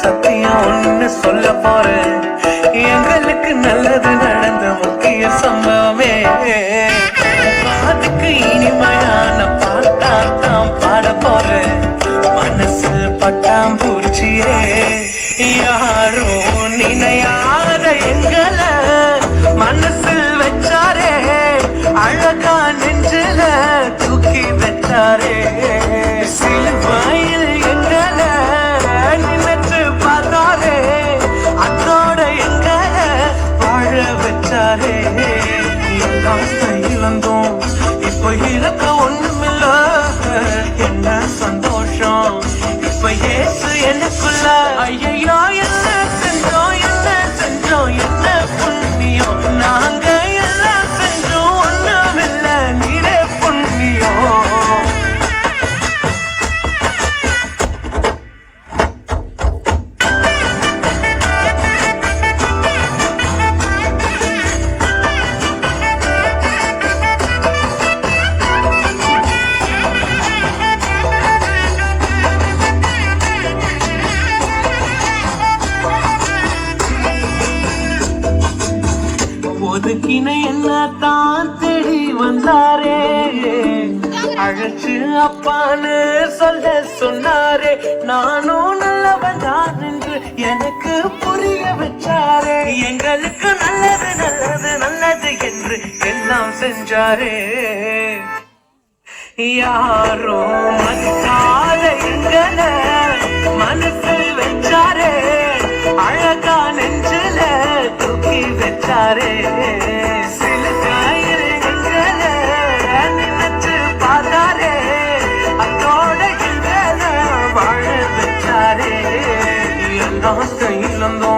சத்தியம் ஒண்ணு சொல்ல போறேன், எங்களுக்கு நல்லது நடந்த முக்கிய சம்பவமே. அதுக்கு இனிமையான பாட்டாத்தான் பாட போறேன், மனசு பட்டாம்பூச்சியே. யாரும் நினையாத எங்களை மனசில் வச்சாரே, அழகா நெஞ்சில தூக்கி வச்சாரே. சிலுவையில் எங்களை நினைச்சு பார்த்தாரே, அதோட எங்களை வாழ வச்சாரே. இழந்தோம் இப்ப இழக்க ஒண்ணுமில்ல, என்ன சந்தோஷம் இப்ப ஏசு எனக்குள்ள. ஐயா என்ன செஞ்சோம் என்ன செஞ்சோம் என்ன புண்ணியம், நாங்க எல்லாம் செஞ்சோம் ஒண்ணுமில்ல நீரே புண்ணியம். ஒதுக்கின என்ன தான் தேடி வந்தாரே, அழைச்சு அப்பான்னு சொல்ல சொன்னாரே. நானும் நல்லவன் தான் என்று எனக்கு புரிய வச்சாரே, எங்களுக்கு நல்லது நல்லது நல்லது என்று எல்லாம் செஞ்சாரே. யாரோ மதிக்காத எங்களை மனசில் வச்சாரே, அழகா நெஞ்சில தூக்கி வச்சாரே. சில காயில் எங்களை நினைச்சு பார்த்தாரே, அதோட எங்களை வாழ வச்சாரே. எல்லாம் கையிலந்தோ